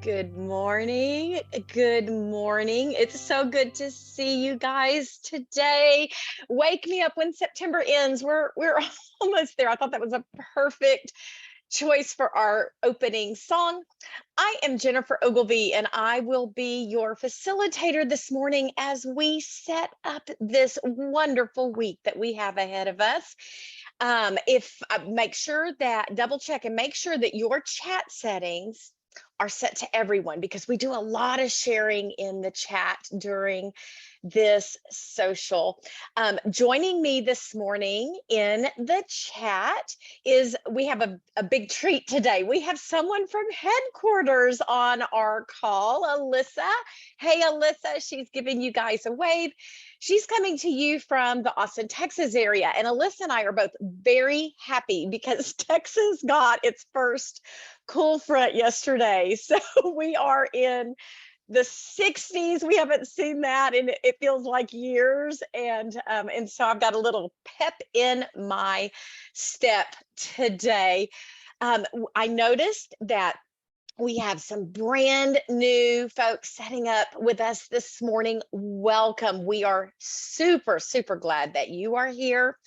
Good morning. Good morning. It's so good to see you guys today. Wake me up when September ends. We're almost there. I thought that was a perfect choice for our opening song. I am Jennifer Ogilvy, and I will be your facilitator this morning as we set up this wonderful week that we have ahead of us. If Make sure that double check and make sure that your chat settings are set to everyone because we do a lot of sharing in the chat during this social. Joining me this morning in the chat is we have a big treat today. We have someone from headquarters on our call, Alyssa. Hey, Alyssa, she's giving you guys a wave. She's coming to you from the Austin, Texas area. And Alyssa and I are both very happy because Texas got its first cool front yesterday. So we are in the 60s. We haven't seen that and it feels like years. And so I've got a little pep in my step today. I noticed that we have some brand new folks setting up with us this morning. Welcome. We are super, super glad that you are here.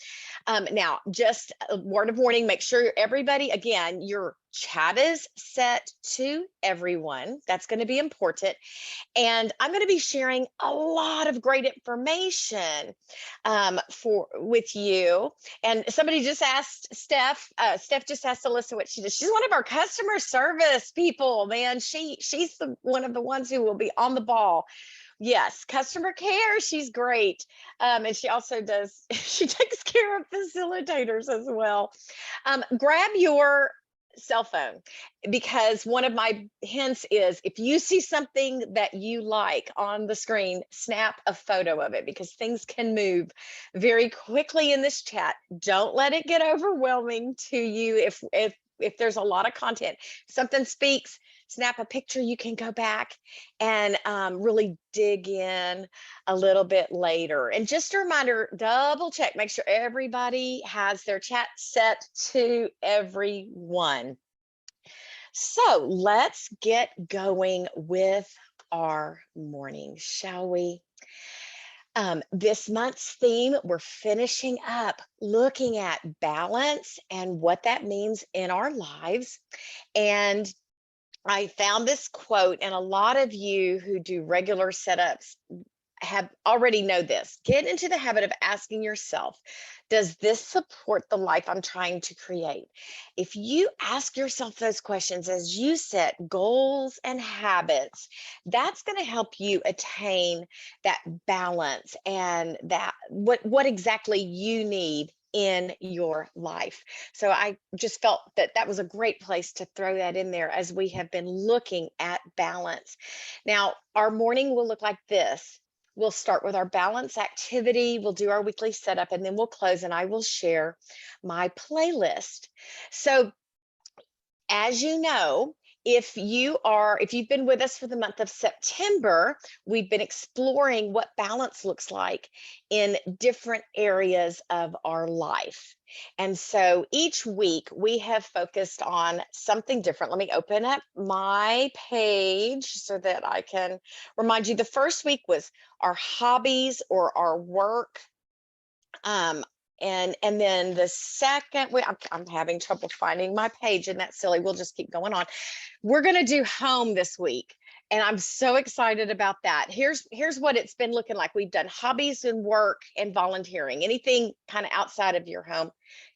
Now, just a word of warning, make sure everybody, again, your chat is set to everyone. That's going to be important. And I'm going to be sharing a lot of great information with you. And somebody just asked Steph just asked Alyssa what she does. She's one of our customer service people, man. She's one of the ones who will be on the ball. Yes, customer care. She's great. And she also she takes care of facilitators as well. Grab your cell phone because one of my hints is if you see something that you like on the screen, snap a photo of it because things can move very quickly in this chat. Don't let it get overwhelming to you if there's a lot of content. If something speaks, snap a picture. You can go back and really dig in a little bit later. And just a reminder, double check, make sure everybody has their chat set to everyone. So let's get going with our morning, shall we? This month's theme, we're finishing up looking at balance and what that means in our lives. And I found this quote, and a lot of you who do regular setups have already know this. Get into the habit of asking yourself, does this support the life I'm trying to create? If you ask yourself those questions as you set goals and habits, that's going to help you attain that balance and that what exactly you need in your life. So I just felt that that was a great place to throw that in there as we have been looking at balance. Now, our morning will look like this. We'll start with our balance activity. We'll do our weekly setup and then we'll close and I will share my playlist. So as you know, if you've been with us for the month of September, we've been exploring what balance looks like in different areas of our life. And so each week we have focused on something different. Let me open up my page so that I can remind you. The first week was our hobbies or our work. And then the second week, I'm having trouble finding my page, and that's silly. We'll just keep going on. We're going to do home this week, and I'm so excited about that. Here's what it's been looking like. We've done hobbies and work and volunteering, anything kind of outside of your home,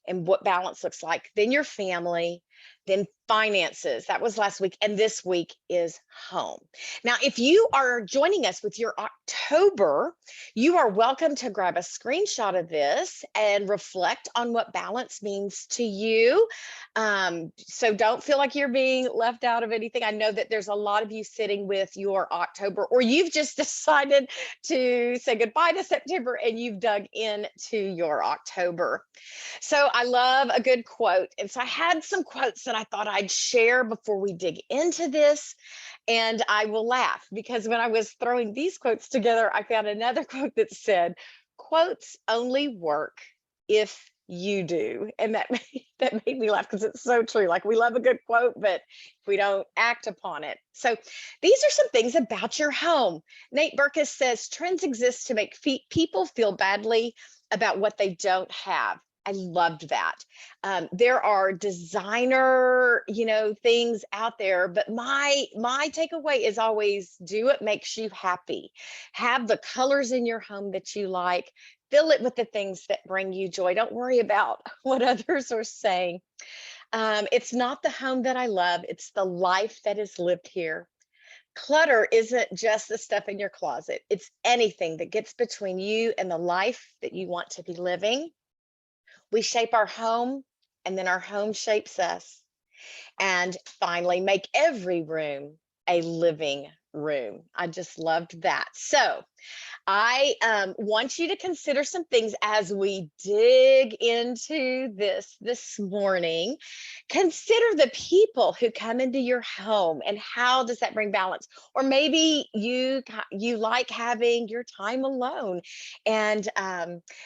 and what balance looks like. Then your family, then finances. That was last week, and this week is home. Now, if you are joining us with your October, you are welcome to grab a screenshot of this and reflect on what balance means to you. So don't feel like you're being left out of anything. I know that there's a lot of you sitting with your October, or you've just decided to say goodbye to September and you've dug into your October. So I love a good quote. And so I had some quotes that I thought I'd share before we dig into this. And I will laugh because when I was throwing these quotes together, I found another quote that said, quotes only work if you do. And that that made me laugh because it's so true. Like we love a good quote, but if we don't act upon it. So these are some things about your home. Nate Berkus says trends exist to make people feel badly about what they don't have. I loved that. There are designer, things out there, but my takeaway is always do what makes you happy. Have the colors in your home that you like. Fill it with the things that bring you joy. Don't worry about what others are saying. It's not the home that I love, it's the life that is lived here. Clutter isn't just the stuff in your closet, it's anything that gets between you and the life that you want to be living. We shape our home, and then our home shapes us. And finally, make every room a living room. I just loved that. So, I want you to consider some things as we dig into this morning. Consider the people who come into your home and how does that bring balance? Or maybe you like having your time alone, and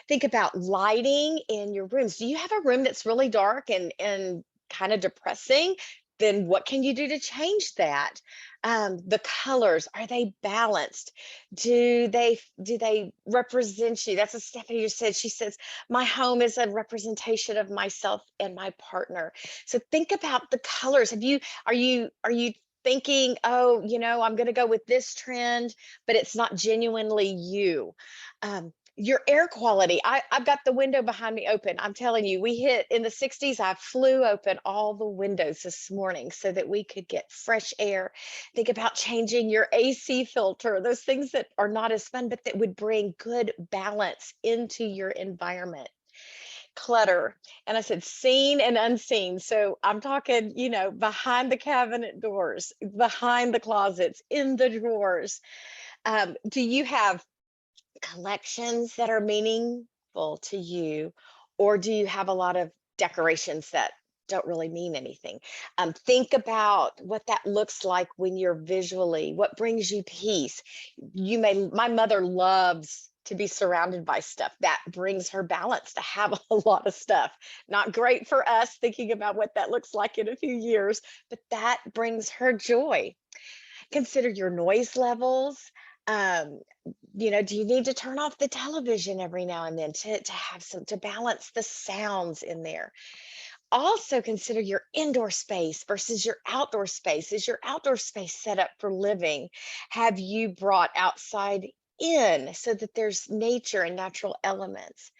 think about lighting in your rooms. Do you have a room that's really dark and kind of depressing? Then what can you do to change that? The colors, are they balanced? Do they represent you? That's what Stephanie just said. She says, my home is a representation of myself and my partner. So think about the colors. Are you thinking, oh, I'm going to go with this trend, but it's not genuinely you? Your air quality. I've got the window behind me open. I'm telling you, we hit in the 60s. I flew open all the windows this morning so that we could get fresh air. Think about changing your AC filter, those things that are not as fun, but that would bring good balance into your environment. Clutter. And I said seen and unseen. So I'm talking, behind the cabinet doors, behind the closets, in the drawers. Do you have collections that are meaningful to you, or do you have a lot of decorations that don't really mean anything? Think about what that looks like when you're visually, what brings you peace. My mother loves to be surrounded by stuff that brings her balance, to have a lot of stuff. Not great for us thinking about what that looks like in a few years, but that brings her joy. Consider your noise levels. Um, do you need to turn off the television every now and then to have some to balance the sounds in there? Also consider your indoor space versus your outdoor space. Is your outdoor space set up for living? Have you brought outside in so that there's nature and natural elements?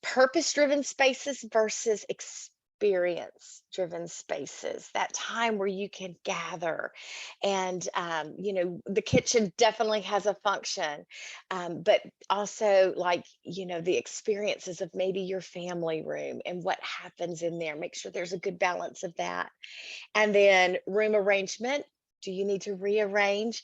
Purpose-driven spaces versus experience-driven spaces, that time where you can gather. And the kitchen definitely has a function, but also, like, the experiences of maybe your family room and what happens in there. Make sure there's a good balance of that. And then room arrangement. Do you need to rearrange?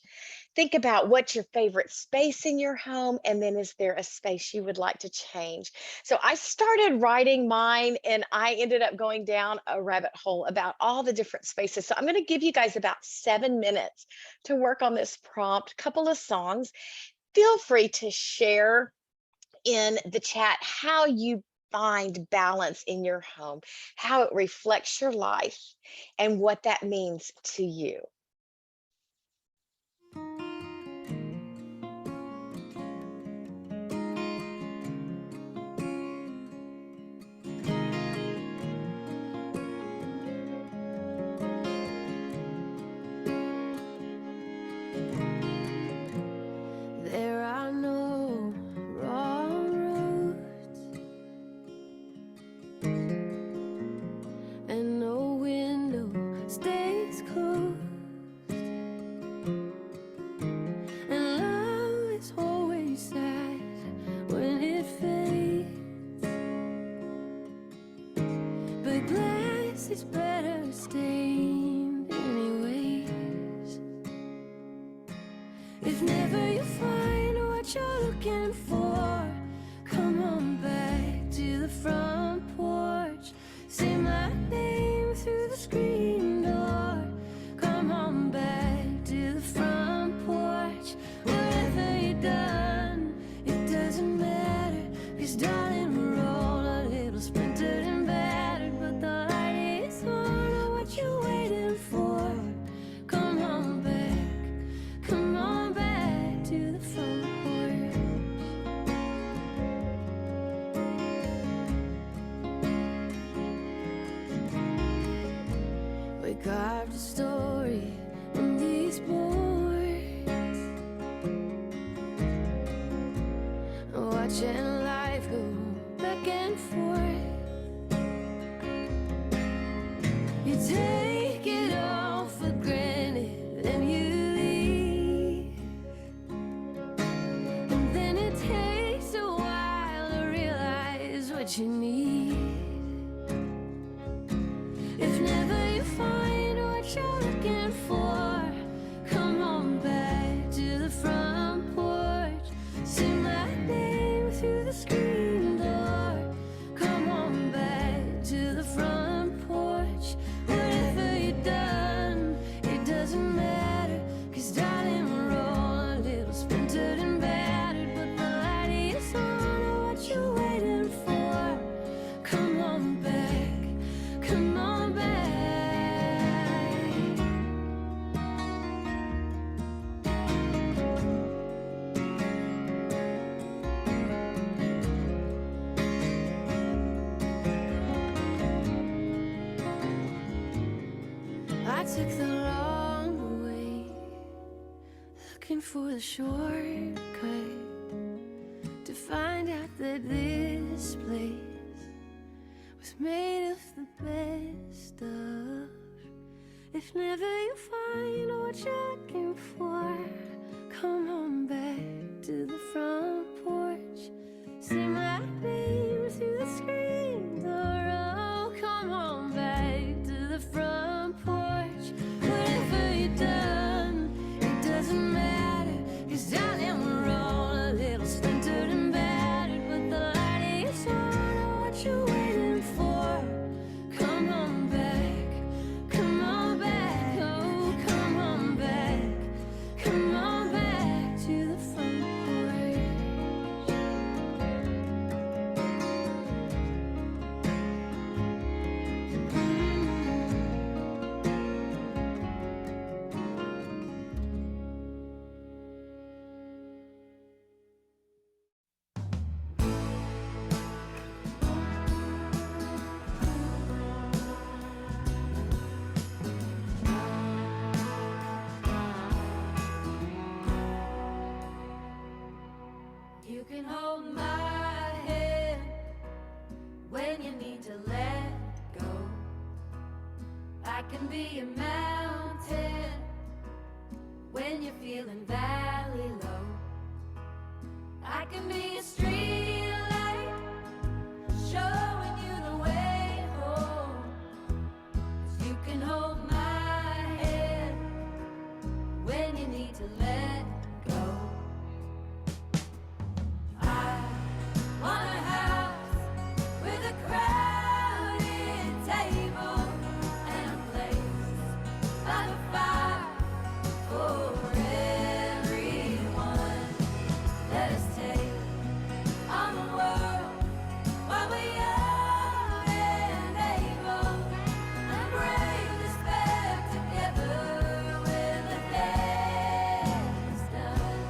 Think about what's your favorite space in your home, and then is there a space you would like to change? So I started writing mine, and I ended up going down a rabbit hole about all the different spaces. So I'm going to give you guys about 7 minutes to work on this prompt, couple of songs. Feel free to share in the chat how you find balance in your home, how it reflects your life, and what that means to you. There are no wrong roads, and no window stays closed, and love is always sad when it fades, but glass is better stained anyways. If never you find what you're looking for, come on back to the front porch. Say my name through the screen door. Come on back to the front porch. Whatever you've done, it doesn't matter, 'cause darling, we're all a little splinter Took the long way, looking for the shortcut, to find out that this place was made of the best stuff. If never you find what you're looking for, come on back to the front porch. Sing my name through the screen door. Oh, come on back to the front porch. Whatever you've done, it doesn't matter, 'cause darling, we're all a little splintered and battered, but the light is on. Oh, what you waiting for? Come on back, come on back, oh, come on back, come on back to the front porch. You can hold my hand when you need to let go. I can be a mountain when you're feeling valley low. I can be a street light showing you the way home. 'Cause you can hold my hand when you need to let go. I want a house with a crowded table and a place by the fire for everyone. Let us take on the world while we're young and able, and bring this back together when the day is done.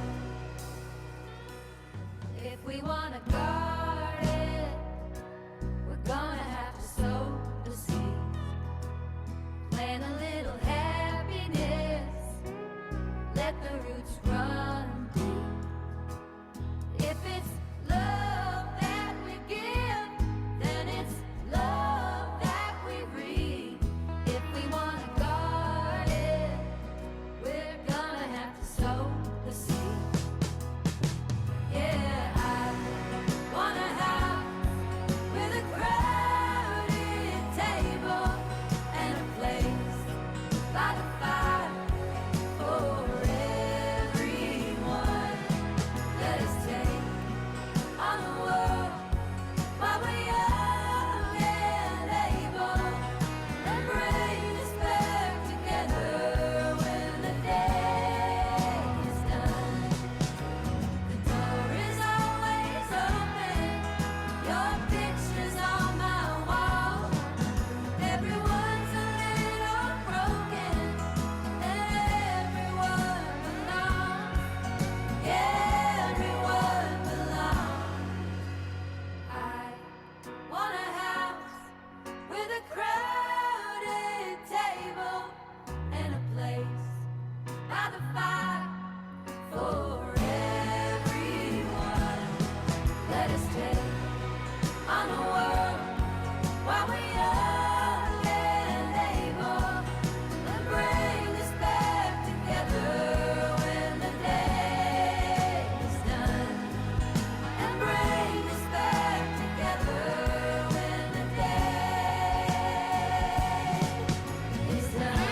If we want a garden, we're gonna have to sow the seeds, plant a little happiness, let the roots run deep. If it's love that we give, then it's love that we reap. If we want a garden, we're gonna have to sow the seeds. Yeah, I want a house with a crowded table and a place by the fire for everyone. Let us take on the world while we're young and able, and bring us back together when the day is done. The door is always open, your picture's on my wall. Everyone's a little broken, everyone belongs. Yeah, everyone belongs. I want a house with a crowded table and a place by the fire for everyone. Let us take on the world while we're young and able, and bring this back together when the day is done. And bring this back together when the day is done.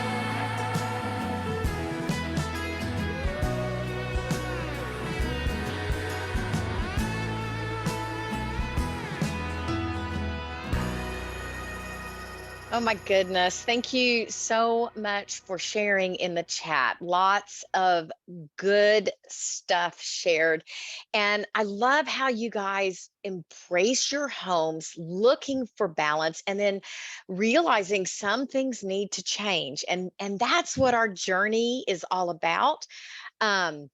Oh my goodness. Thank you so much for sharing in the chat. Lots of good stuff shared. And I love how you guys embrace your homes, looking for balance, and then realizing some things need to change. And that's what our journey is all about. Um,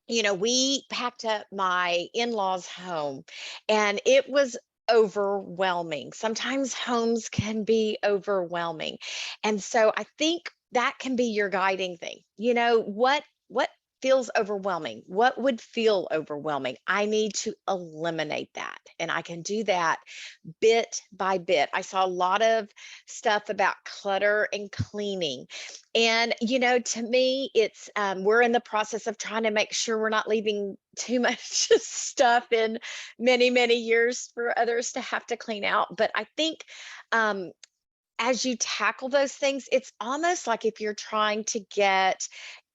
we packed up my in-laws' home and it was overwhelming. Sometimes homes can be overwhelming. And so I think that can be your guiding thing. What feels overwhelming? What would feel overwhelming? I need to eliminate that. And I can do that bit by bit. I saw a lot of stuff about clutter and cleaning. And, to me, it's we're in the process of trying to make sure we're not leaving too much stuff in many, many years for others to have to clean out. But I think um, as you tackle those things, it's almost like if you're trying to get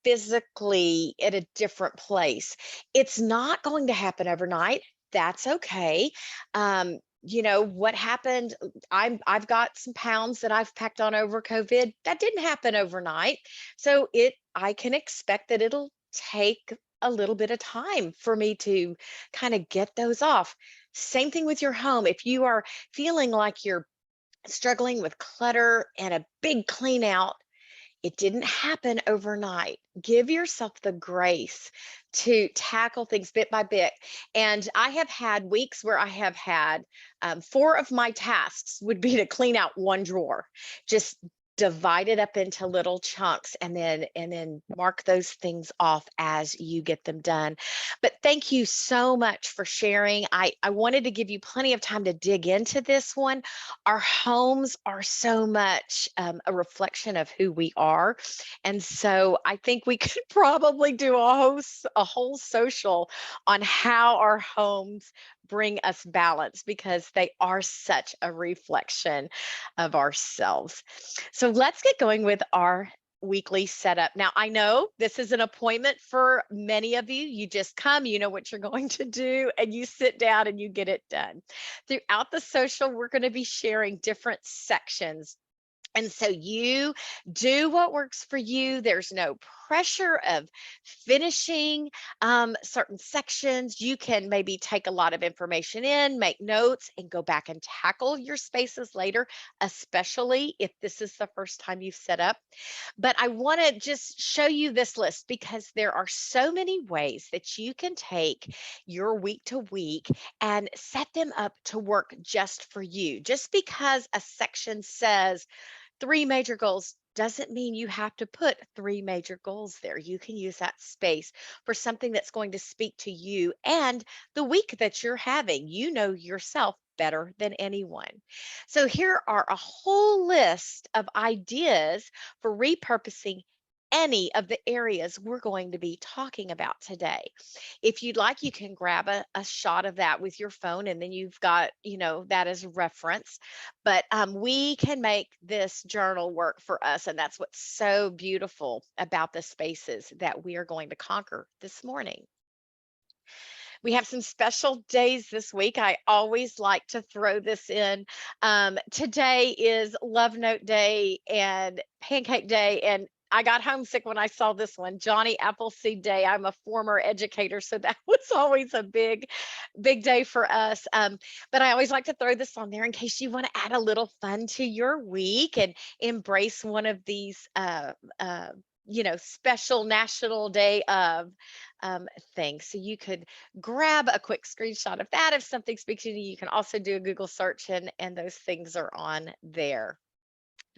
physically at a different place. It's not going to happen overnight. That's okay. What happened? I've got some pounds that I've packed on over COVID. That didn't happen overnight. So I can expect that it'll take a little bit of time for me to kind of get those off. Same thing with your home. If you are feeling like you're struggling with clutter and a big clean out, it didn't happen overnight. Give yourself the grace to tackle things bit by bit. And I have had weeks where I have had four of my tasks would be to clean out one drawer, just divide it up into little chunks and then mark those things off as you get them done. But thank you so much for sharing. I wanted to give you plenty of time to dig into this one. Our homes are so much a reflection of who we are. And so I think we could probably do a whole social on how our homes bring us balance because they are such a reflection of ourselves. So let's get going with our weekly setup. Now, I know this is an appointment for many of you. You just come, you know what you're going to do, and you sit down and you get it done. Throughout the social, we're going to be sharing different sections, and so you do what works for you. There's no pressure of finishing certain sections. You can maybe take a lot of information in, make notes, and go back and tackle your spaces later, especially if this is the first time you've set up. But I want to just show you this list because there are so many ways that you can take your week to week and set them up to work just for you. Just because a section says, three major goals doesn't mean you have to put three major goals there. You can use that space for something that's going to speak to you and the week that you're having. You know yourself better than anyone. So here are a whole list of ideas for repurposing any of the areas we're going to be talking about today. If you'd like, you can grab a shot of that with your phone and then you've got, that as reference. But we can make this journal work for us. And that's what's so beautiful about the spaces that we are going to conquer this morning. We have some special days this week. I always like to throw this in. Today is Love Note Day and Pancake Day, and I got homesick when I saw this one, Johnny Appleseed Day. I'm a former educator, so that was always a big, big day for us. But I always like to throw this on there in case you want to add a little fun to your week and embrace one of these special national day of things. So you could grab a quick screenshot of that if something speaks to you. You can also do a Google search and those things are on there.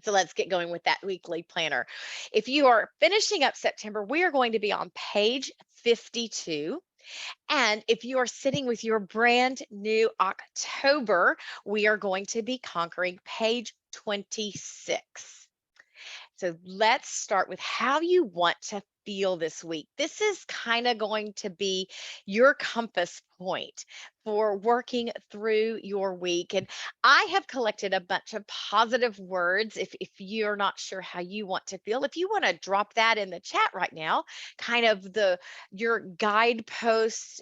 So let's get going with that weekly planner. If you are finishing up September, we are going to be on page 52. And if you are sitting with your brand new October, we are going to be conquering page 26. So let's start with how you want to feel this week. This is kind of going to be your compass point for working through your week. And I have collected a bunch of positive words. If you're not sure how you want to feel, if you want to drop that in the chat right now, kind of your guideposts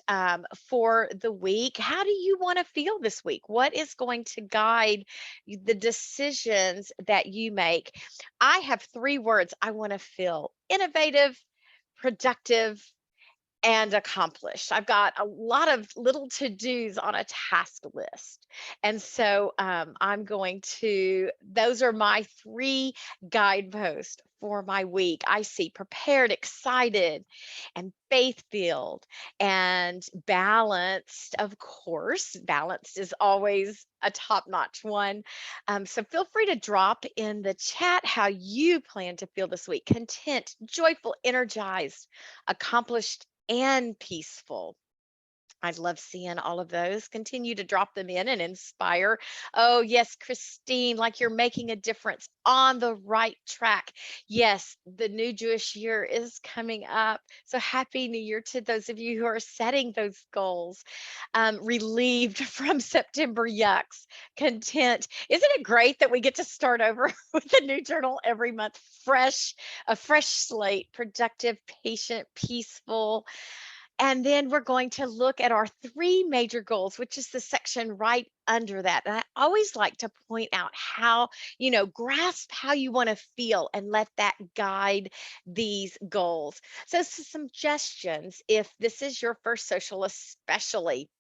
for the week. How do you want to feel this week? What is going to guide the decisions that you make? I have three words I want to feel: innovative, productive, and accomplished. I've got a lot of little to-dos on a task list. And so I'm going to, those are my three guideposts for my week. I see prepared, excited, and faith-filled, and balanced, of course. Balanced is always a top-notch one. So feel free to drop in the chat how you plan to feel this week: content, joyful, energized, accomplished, and peaceful. I love seeing all of those. Continue to drop them in and inspire. Oh, yes, Christine, like you're making a difference, on the right track. Yes, the new Jewish year is coming up. So happy New Year to those of you who are setting those goals. Relieved from September yucks. Content. Isn't it great that we get to start over with a new journal every month? Fresh, a fresh slate, productive, patient, peaceful. And then we're going to look at our three major goals, which is the section right under that. And I always like to point out how, grasp how you want to feel and let that guide these goals. So, some suggestions, if this is your first social, especially,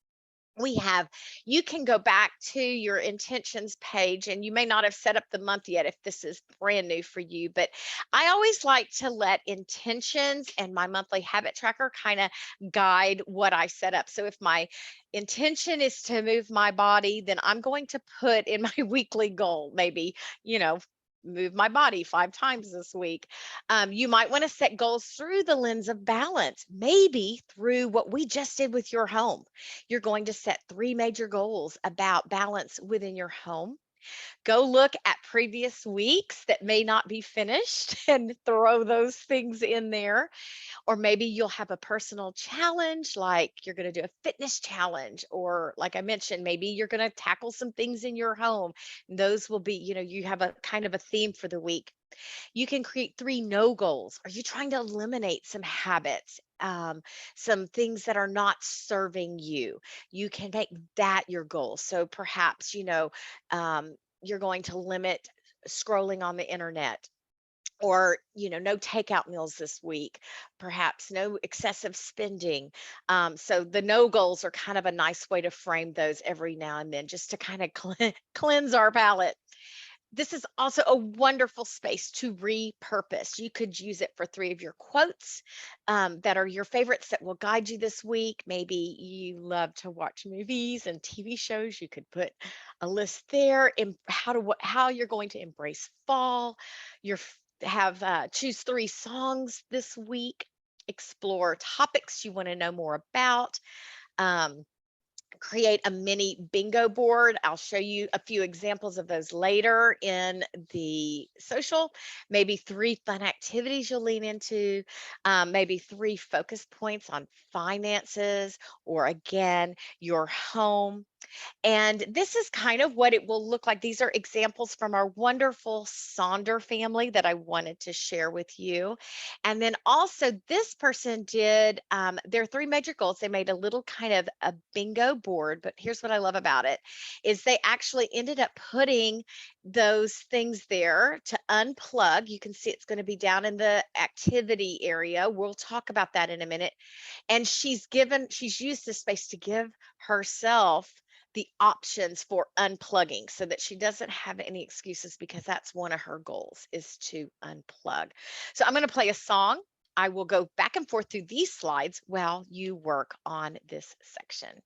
we have, you can go back to your intentions page, and you may not have set up the month yet if this is brand new for you, but I always like to let intentions and my monthly habit tracker kind of guide what I set up. So if my intention is to move my body, then I'm going to put in my weekly goal, maybe, you know move my body 5 times this week. You might want to set goals through the lens of balance, maybe through what we just did with your home. You're going to set three major goals about balance within your home. Go look at previous weeks that may not be finished and throw those things in there. Or maybe you'll have a personal challenge, like you're going to do a fitness challenge, or like I mentioned, maybe you're going to tackle some things in your home. Those will be, you have a kind of a theme for the week. You can create three no goals. Are you trying to eliminate some habits, some things that are not serving you? You can make that your goal. So perhaps, you're going to limit scrolling on the internet, or no takeout meals this week, perhaps no excessive spending. So the no goals are kind of a nice way to frame those every now and then, just to kind of cleanse our palate. This is also a wonderful space to repurpose. You could use it for three of your quotes, that are your favorites that will guide you this week. Maybe you love to watch movies and TV shows. You could put a list there in how you're going to embrace fall. Your have choose three songs this week. Explore topics you want to know more about. Um, Create a mini bingo board. I'll show you a few examples of those later in the social. Maybe three fun activities you'll lean into, maybe three focus points on finances, or again, your home. And this is kind of what it will look like. These are examples from our wonderful Sonder family that I wanted to share with you. And then also, this person did their three major goals. They made a little kind of a bingo board, but here's what I love about it is they actually ended up putting those things there to unplug. You can see it's going to be down in the activity area. We'll talk about that in a minute. And she's used this space to give herself the options for unplugging, so that she doesn't have any excuses, because that's one of her goals, is to unplug. So I'm going to play a song. I will go back and forth through these slides while you work on this section.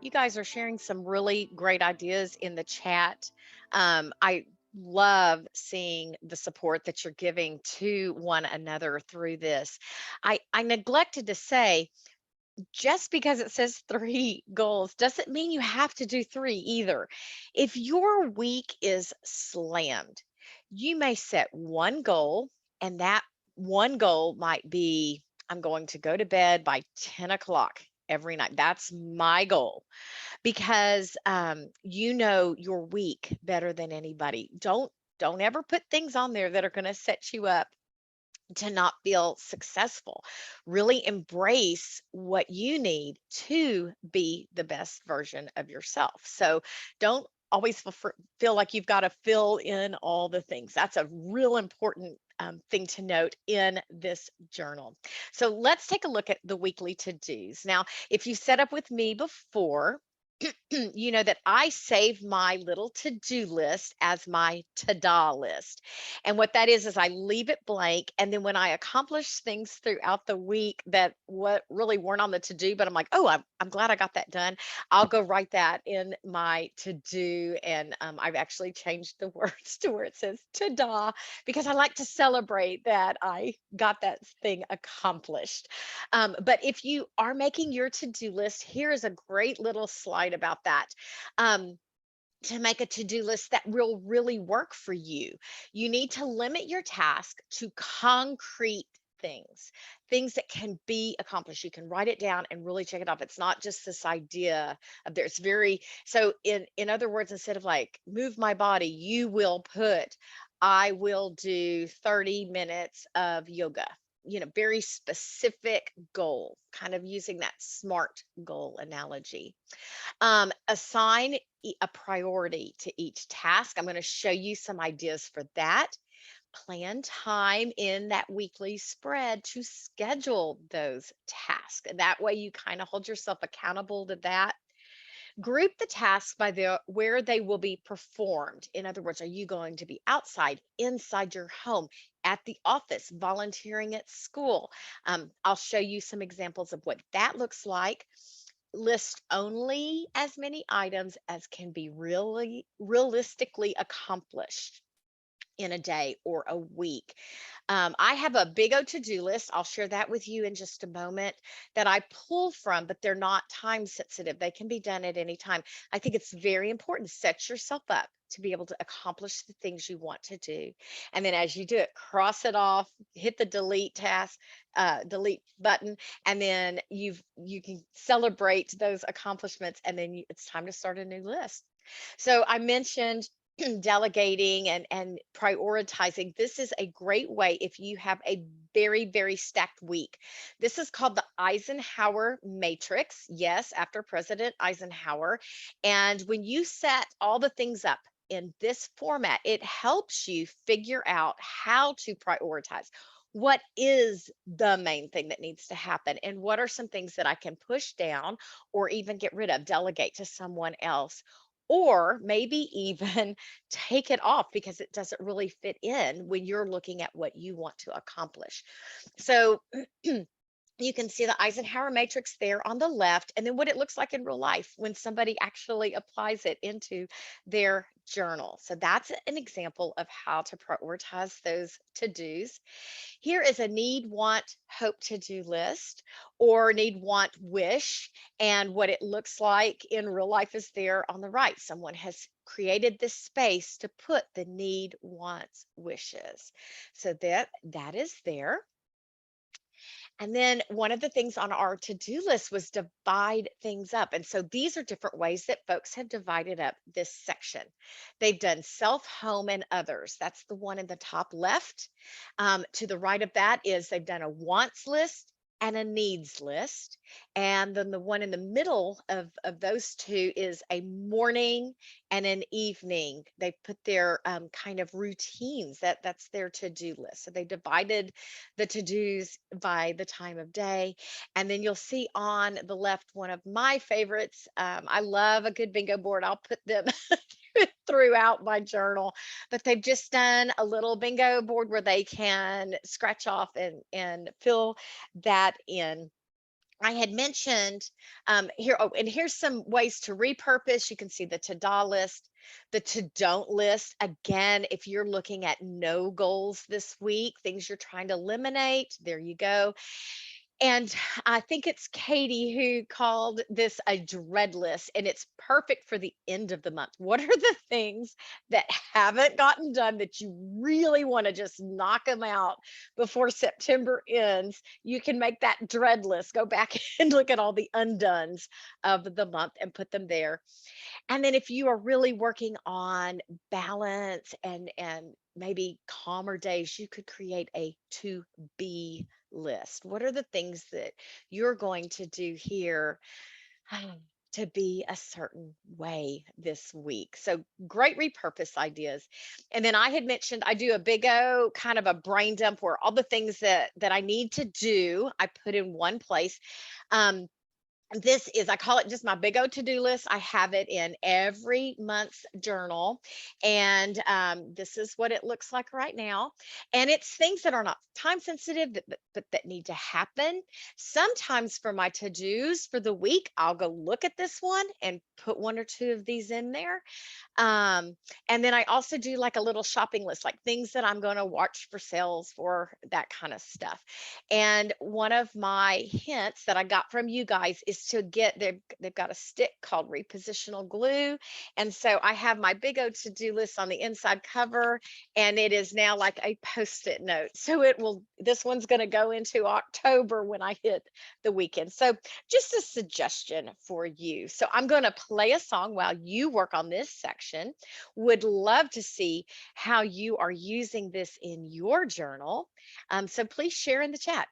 You guys are sharing some really great ideas in the chat. I love seeing the support that you're giving to one another through this. I neglected to say, just because it says three goals doesn't mean you have to do three either. If your week is slammed, you may set one goal, and that one goal might be, I'm going to go to bed by 10 o'clock every night. That's my goal, because you know your week better than anybody. Don't ever put things on there that are going to set you up to not feel successful. Really embrace what you need to be the best version of yourself. So don't always feel like you've got to fill in all the things. That's a real important thing to note in this journal. So let's take a look at the weekly to dos. Now, if you set up with me before, you know that I save my little to-do list as my ta-da list. And what that is I leave it blank. And then when I accomplish things throughout the week that what really weren't on the to-do, but I'm like, oh, I'm glad I got that done. I'll go write that in my to-do. And I've actually changed the words to where it says ta-da, because I like to celebrate that I got that thing accomplished. But if you are making your to-do list, here is a great little slide about that. To make a to-do list that will really work for you, you need to limit your task to concrete things that can be accomplished. You can write it down and really check it off. It's not just this idea of there's very so in other words, instead of like move my body, you will put, I will do 30 minutes of yoga. Very specific goal, kind of using that SMART goal analogy. Assign a priority to each task. I'm going to show you some ideas for that. Plan time in that weekly spread to schedule those tasks. That way you kind of hold yourself accountable to that. Group the tasks by where they will be performed. In other words, are you going to be outside, inside your home, at the office, volunteering at school? I'll show you some examples of what that looks like. List only as many items as can be really realistically accomplished in a day or a week. I have a big O to-do list. I'll share that with you in just a moment, that I pull from, but they're not time sensitive. They can be done at any time. I think it's very important to set yourself up to be able to accomplish the things you want to do. And then as you do it, cross it off, hit the delete button, and then you can celebrate those accomplishments, and then it's time to start a new list. So I mentioned delegating and prioritizing. This is a great way if you have a very, very stacked week. This is called the Eisenhower matrix. Yes, after President Eisenhower. And when you set all the things up in this format, it helps you figure out how to prioritize. What is the main thing that needs to happen? And what are some things that I can push down or even get rid of, delegate to someone else? Or maybe even take it off because it doesn't really fit in when you're looking at what you want to accomplish. So you can see the Eisenhower matrix there on the left, and then what it looks like in real life when somebody actually applies it into their journal. So that's an example of how to prioritize those to-dos. Here is a need, want, hope to-do list, or need, want, wish. And what it looks like in real life is there on the right. Someone has created this space to put the need, wants, wishes. So that is there. And then one of the things on our to-do list was divide things up. And so these are different ways that folks have divided up this section. They've done self, home, and others. That's the one in the top left. To the right of that is they've done a wants list and a needs list. And then the one in the middle of those two is a morning and an evening. They put their kind of routines, that's their to-do list. So they divided the to-dos by the time of day. And then you'll see on the left one of my favorites. I love a good bingo board. I'll put them throughout my journal, but they've just done a little bingo board where they can scratch off and fill that in. I had mentioned here. Oh, and here's some ways to repurpose. You can see the to-do list, the to-don't list. Again, if you're looking at no goals this week, things you're trying to eliminate, there you go. And I think it's Katie who called this a dread list, and it's perfect for the end of the month. What are the things that haven't gotten done that you really want to just knock them out before September ends? You can make that dread list. Go back and look at all the undones of the month and put them there. And then if you are really working on balance and maybe calmer days, you could create a to be list. What are the things that you're going to do here to be a certain way this week? So great repurpose ideas. And then I had mentioned I do a big O kind of a brain dump where all the things that I need to do, I put in one place. Um, this is, I call it just my big O to-do list. I have it in every month's journal. And this is what it looks like right now. And it's things that are not time sensitive, but that need to happen. Sometimes for my to-dos for the week, I'll go look at this one and put one or two of these in there. Um, and then I also do like a little shopping list, like things that I'm going to watch for sales for, that kind of stuff. And one of my hints that I got from you guys is to get, they've got a stick called repositional glue. And so I have my big O to-do list on the inside cover, and it is now like a post-it note. So it will, this one's going to go into October when I hit the weekend. So just a suggestion for you. So I'm going to play a song while you work on this section. Would love to see how you are using this in your journal. So please share in the chat.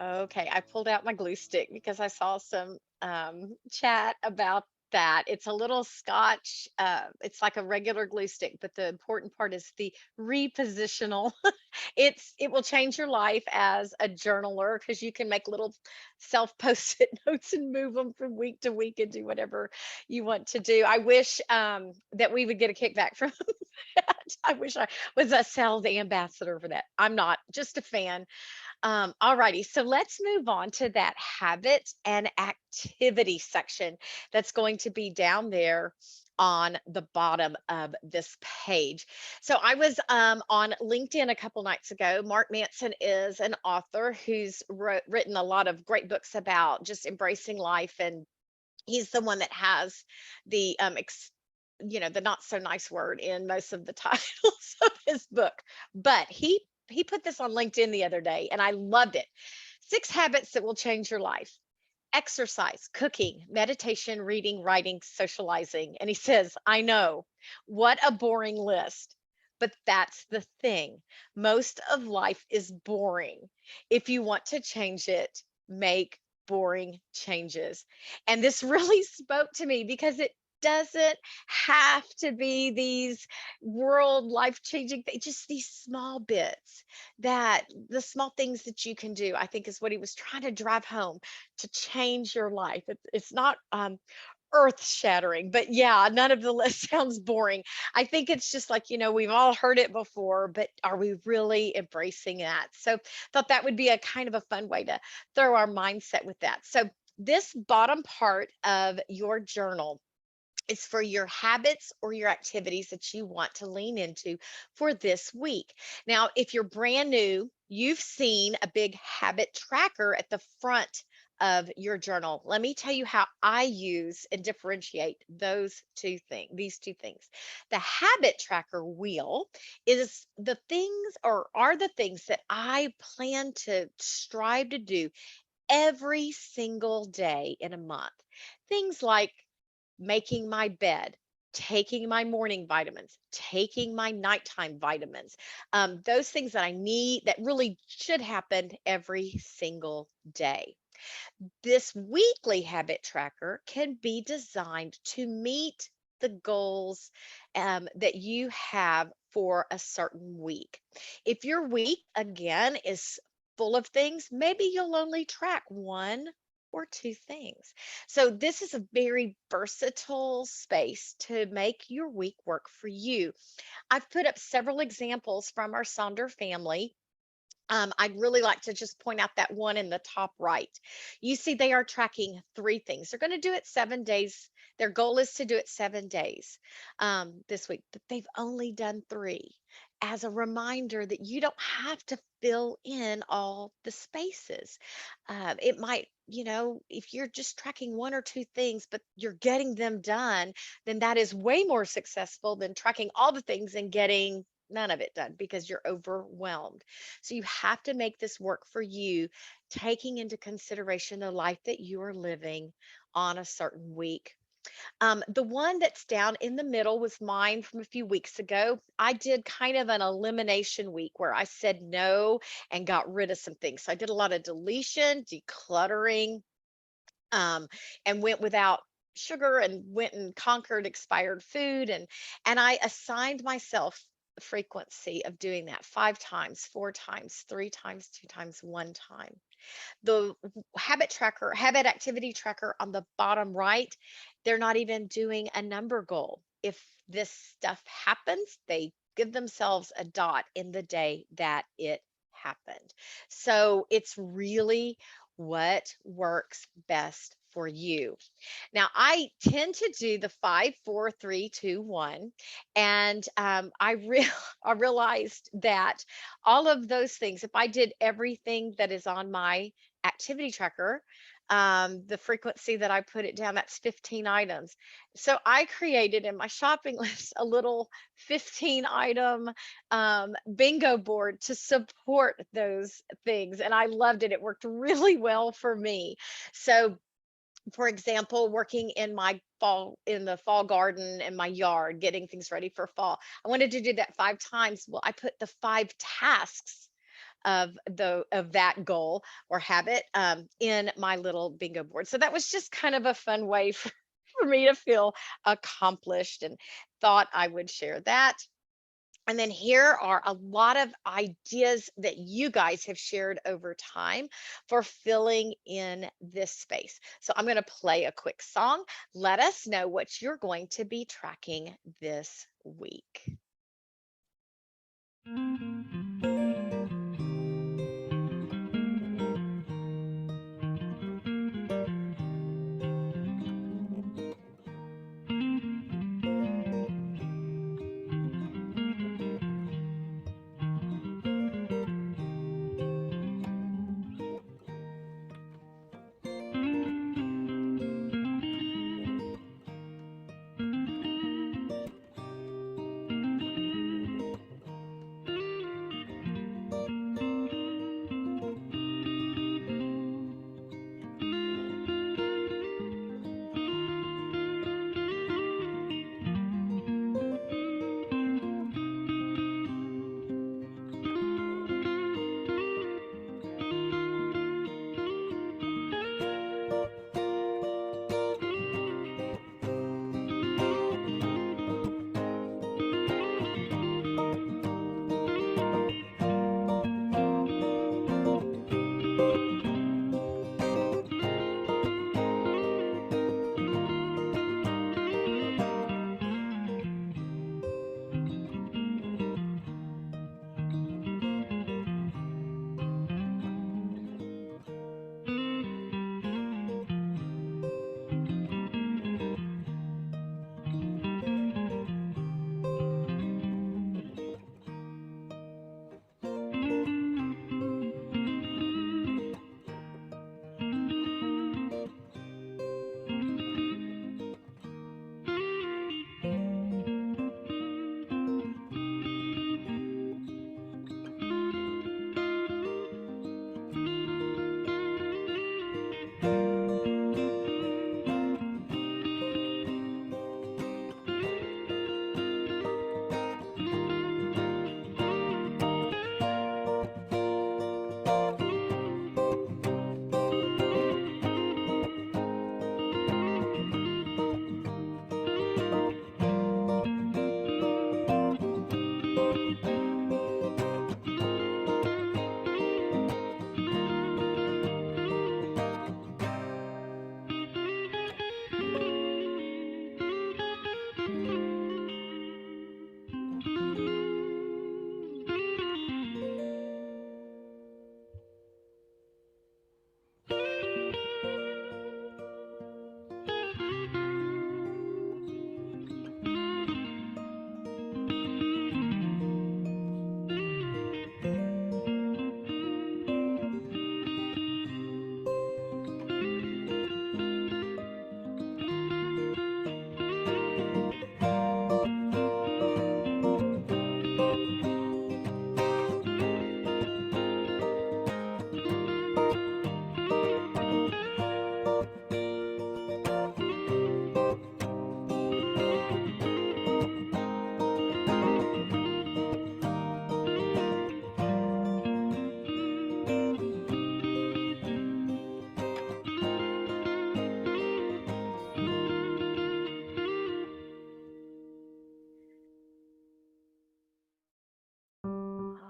Okay, I pulled out my glue stick because I saw some chat about that. It's a little scotch, it's like a regular glue stick, but the important part is the repositional. It will change your life as a journaler because you can make little self post-it notes and move them from week to week and do whatever you want to do. I wish that we would get a kickback from that. I wish I was a sales ambassador for that. I'm not, just a fan. Alrighty, so let's move on to that habit and activity section that's going to be down there on the bottom of this page. So I was on LinkedIn a couple nights ago. Mark Manson is an author who's written a lot of great books about just embracing life, and he's the one that has the the not so nice word in most of the titles of his book. But he put this on LinkedIn the other day and I loved it. 6 habits that will change your life. Exercise, cooking, meditation, reading, writing, socializing. And he says, I know, what a boring list. But that's the thing. Most of life is boring. If you want to change it, make boring changes. And this really spoke to me because it doesn't have to be these world life changing things, just these small bits, that the small things that you can do, I think is what he was trying to drive home to change your life. It's not earth shattering, but yeah, none of the list sounds boring. I think it's just like, we've all heard it before, but are we really embracing that? So thought that would be a kind of a fun way to throw our mindset with that. So this bottom part of your journal is for your habits or your activities that you want to lean into for this week. Now, if you're brand new, you've seen a big habit tracker at the front of your journal. Let me tell you how I use and differentiate these two things. The habit tracker wheel is the things, or are the things that I plan to strive to do every single day in a month. Things like making my bed, taking my morning vitamins, taking my nighttime vitamins, those things that I need that really should happen every single day. This weekly habit tracker can be designed to meet the goals that you have for a certain week. If your week, again, is full of things, maybe you'll only track one or two things. So, this is a very versatile space to make your week work for you. I've put up several examples from our Sonder family. I'd really like to just point out that one in the top right. You see, they are tracking 3 things. They're going to do it 7 days. Their goal is to do it 7 days this week, but they've only done 3, as a reminder that you don't have to fill in all the spaces. It might, if you're just tracking 1 or 2 things, but you're getting them done, then that is way more successful than tracking all the things and getting none of it done because you're overwhelmed. So you have to make this work for you, taking into consideration the life that you are living on a certain week. The one that's down in the middle was mine from a few weeks ago. I did kind of an elimination week where I said no and got rid of some things. So I did a lot of deletion, decluttering, and went without sugar and went and conquered expired food, and I assigned myself the frequency of doing that 5 times, 4 times, 3 times, 2 times, 1 time. The habit activity tracker on the bottom right, they're not even doing a number goal. If this stuff happens, they give themselves a dot in the day that it happened. So it's really what works best for you. Now, I tend to do the 5, 4, 3, 2, 1, and I realized that all of those things, if I did everything that is on my activity tracker, the frequency that I put it down, that's 15 items. So I created in my shopping list a little 15 item bingo board to support those things. And I loved it. It worked really well for me. So, for example, working in the fall garden in my yard, getting things ready for fall. I wanted to do that 5 times. Well, I put the 5 tasks of that goal or habit in my little bingo board. So that was just kind of a fun way for me to feel accomplished, and thought I would share that. And then here are a lot of ideas that you guys have shared over time for filling in this space. So I'm going to play a quick song. Let us know what you're going to be tracking this week.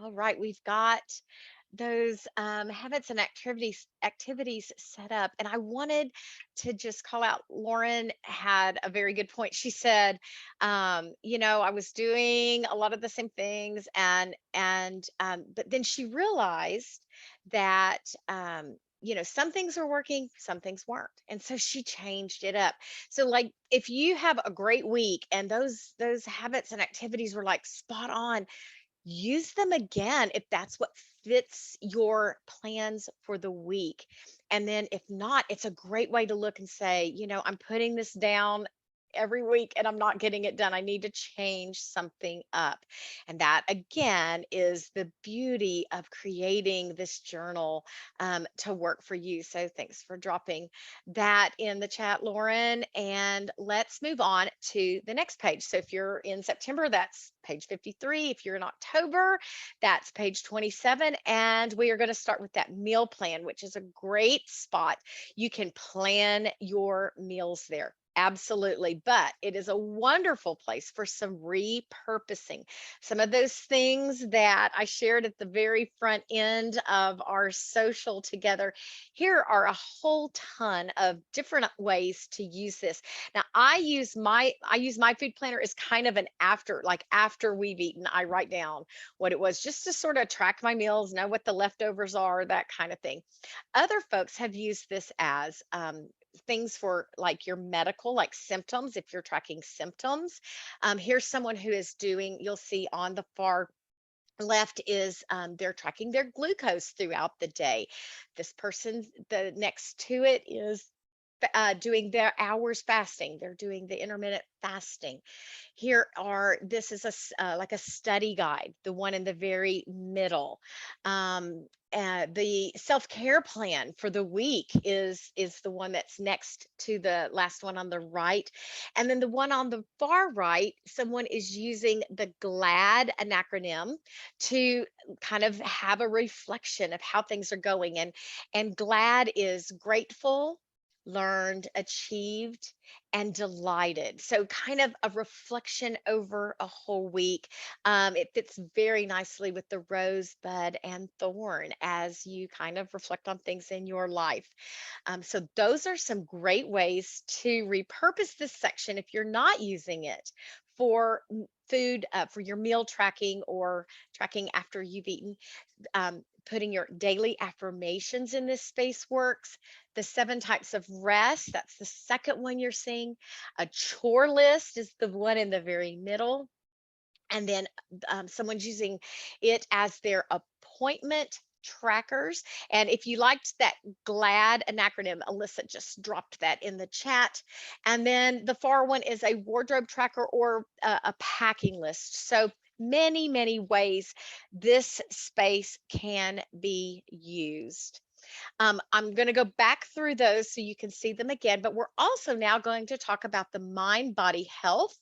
All right, we've got those habits and activities set up, and I wanted to just call out. Lauren had a very good point. She said, I was doing a lot of the same things, but then she realized that. Some things were working, some things weren't. And so she changed it up. So like if you have a great week and those habits and activities were like spot on, use them again if that's what fits your plans for the week. And then if not, it's a great way to look and say, I'm putting this down every week and I'm not getting it done. I need to change something up. And that again is the beauty of creating this journal to work for you. So thanks for dropping that in the chat, Lauren. And let's move on to the next page. So if you're in September, that's page 53. If you're in October, that's page 27. And we are going to start with that meal plan, which is a great spot. You can plan your meals there. Absolutely. But it is a wonderful place for some repurposing. Some of those things that I shared at the very front end of our social together. Here are a whole ton of different ways to use this. Now, I use my food planner as kind of an after, like after we've eaten, I write down what it was just to sort of track my meals, know what the leftovers are, that kind of thing. Other folks have used this as things for like your medical, like symptoms, if you're tracking symptoms. Here's someone who is doing, you'll see on the far left is they're tracking their glucose throughout the day. This person, the next to it is doing their hours fasting. They're doing the intermittent fasting. Here are, this is like a study guide, the one in the very middle. The self-care plan for the week is the one that's next to the last one on the right. And then the one on the far right, someone is using the GLAD acronym to kind of have a reflection of how things are going. And GLAD is grateful, learned, achieved, and delighted. So, kind of a reflection over a whole week. It fits very nicely with the rosebud and thorn as you kind of reflect on things in your life. So, those are some great ways to repurpose this section if you're not using it for food, for your meal tracking or tracking after you've eaten. Putting your daily affirmations in this space works. The 7 types of rest, that's the second one you're seeing. A chore list is the one in the very middle. And then someone's using it as their appointment trackers. And if you liked that GLAD an acronym, Alyssa just dropped that in the chat. And then the far one is a wardrobe tracker or a packing list. So many, many ways this space can be used. I'm going to go back through those so you can see them again, but we're also now going to talk about the mind body health.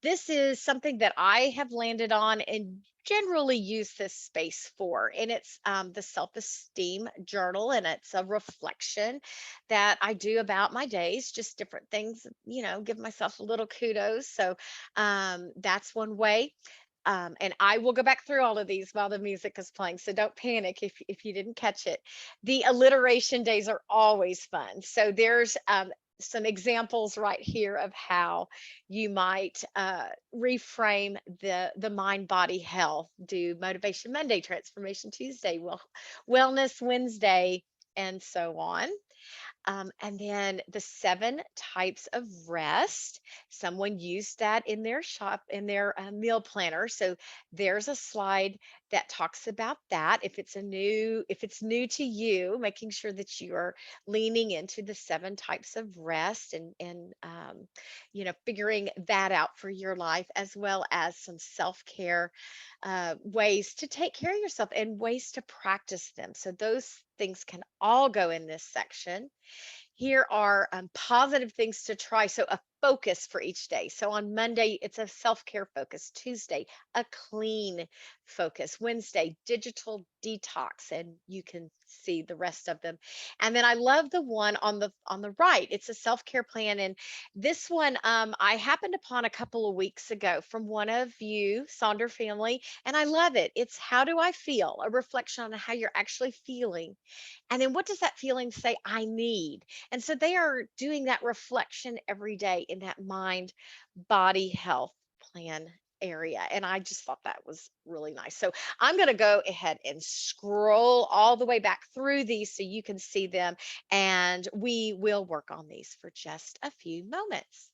This is something that I have landed on and generally use this space for, and it's the self-esteem journal, and it's a reflection that I do about my days, just different things, give myself a little kudos. So that's one way. And I will go back through all of these while the music is playing, so don't panic if you didn't catch it. The alliteration days are always fun. So there's some examples right here of how you might reframe the mind body health. Do Motivation Monday, Transformation Tuesday, Wellness Wednesday, and so on. And then the 7 types of rest. Someone used that in their in their meal planner. So there's a slide that talks about that. If it's new to you, making sure that you are leaning into the 7 types of rest and figuring that out for your life, as well as some self-care ways to take care of yourself and ways to practice them. So those things can all go in this section. Here are positive things to try. So, a focus for each day. So, on Monday, it's a self care focus. Tuesday, a clean focus. Wednesday, digital detox. And you can see the rest of them. And then I love the one on the right. It's a self care plan. And this one I happened upon a couple of weeks ago from one of you, Sonder family. And I love it. It's how do I feel? A reflection on how you're actually feeling. And then what does that feeling say I need? And so they are doing that reflection every day in that mind body health plan area. And I just thought that was really nice. So I'm going to go ahead and scroll all the way back through these so you can see them. And we will work on these for just a few moments.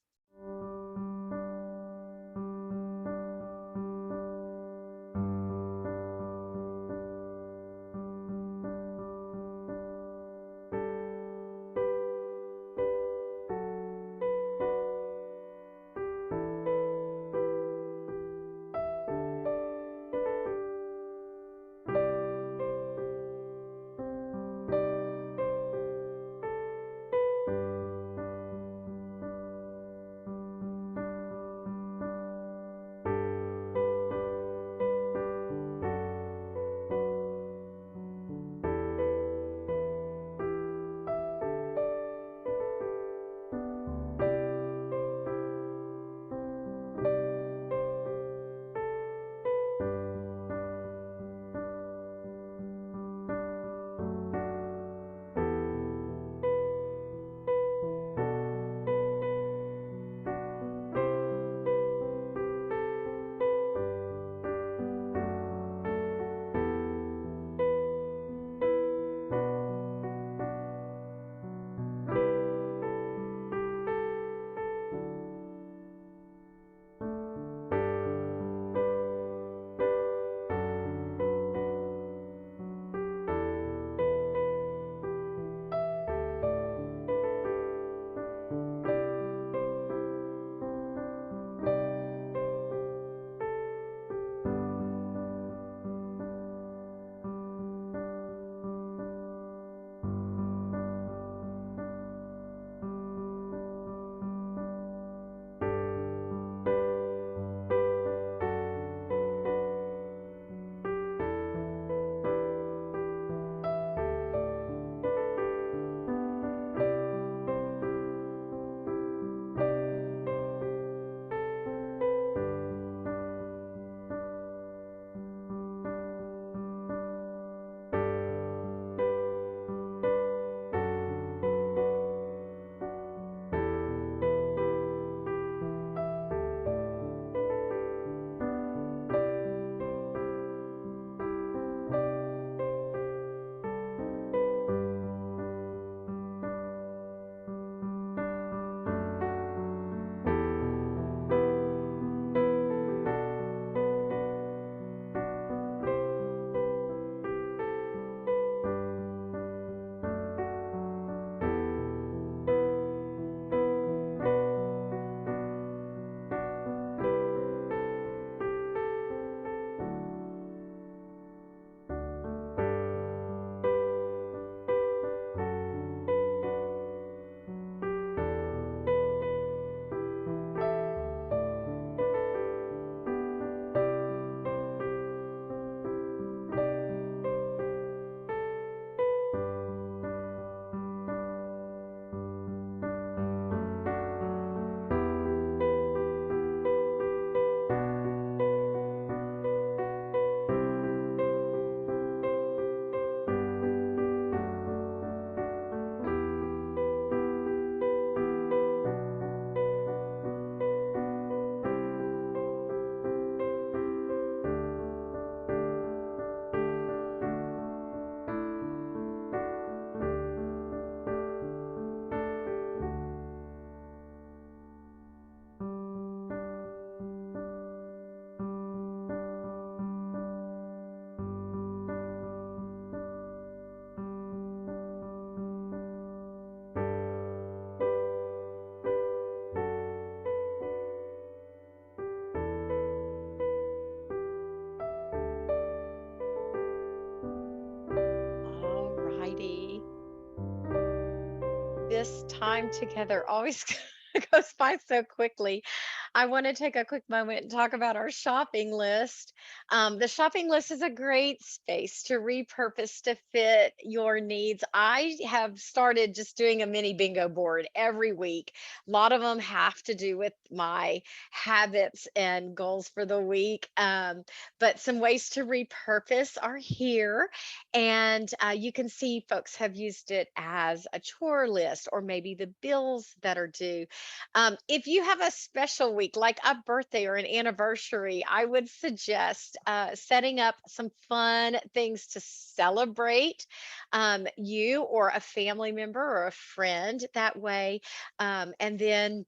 this time together always goes by so quickly. I want to take a quick moment and talk about our shopping list. The shopping list is a great space to repurpose to fit your needs. I have started just doing a mini bingo board every week. A lot of them have to do with my habits and goals for the week. But some ways to repurpose are here. And you can see folks have used it as a chore list or maybe the bills that are due. If you have a special week like a birthday or an anniversary, I would suggest setting up some fun things to celebrate you or a family member or a friend that way. And then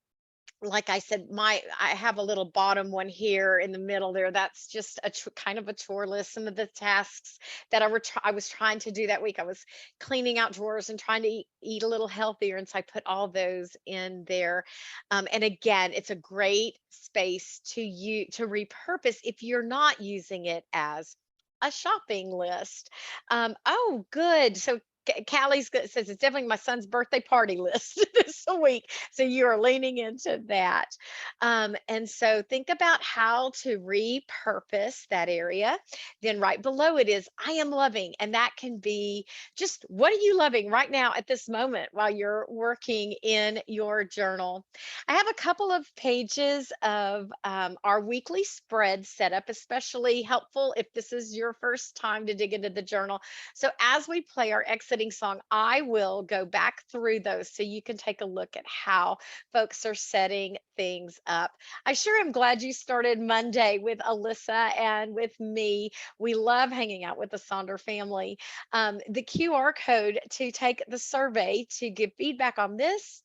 like I said, I have a little bottom one here in the middle there. That's just a kind of a chore list. Some of the tasks that I was trying to do that week. I was cleaning out drawers and trying to eat a little healthier, and so I put all those in there. And again, it's a great space to repurpose if you're not using it as a shopping list. Oh, good. So Callie's says it's definitely my son's birthday party list this week. So you are leaning into that. And so think about how to repurpose that area. Then right below it is I am loving. And that can be just what are you loving right now at this moment while you're working in your journal? I have a couple of pages of our weekly spread set up, especially helpful if this is your first time to dig into the journal. So as we play our exiting song, I will go back through those so you can take a look at how folks are setting things up. I sure am glad you started Monday with Alyssa and with me. We love hanging out with the Sonder family. The QR code to take the survey to give feedback on this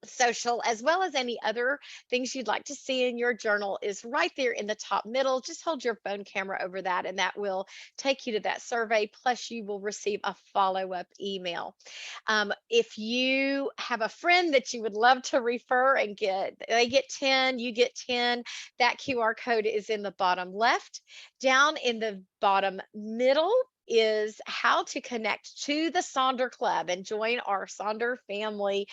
social as well as any other things you'd like to see in your journal is right there in the top middle. Just hold your phone camera over that and that will take you to that survey. Plus you will receive a follow-up email. If you have a friend that you would love to refer and they get 10, you get 10, that QR code is in the bottom left. Down in the bottom middle is how to connect to the Sonder Club and join our Sonder family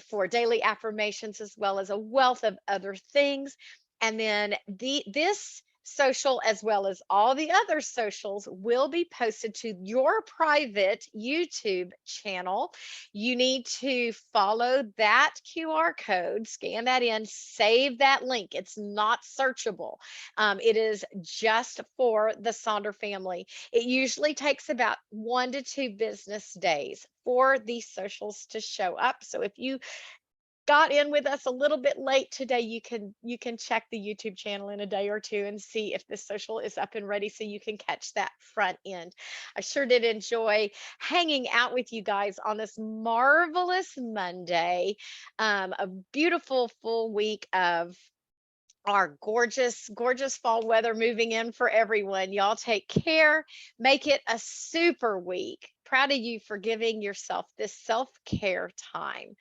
for daily affirmations as well as a wealth of other things. And then this social as well as all the other socials will be posted to your private YouTube channel. You need to follow that QR code, scan that in, save that link. It's not searchable. It is just for the Sonder family. It usually takes about 1 to 2 business days for these socials to show up. So if you got in with us a little bit late today, you can check the YouTube channel in a day or two and see if the social is up and ready so you can catch that front end. I sure did enjoy hanging out with you guys on this marvelous Monday. A beautiful full week of our gorgeous, gorgeous fall weather moving in for everyone. Y'all take care. Make it a super week. Proud of you for giving yourself this self care time.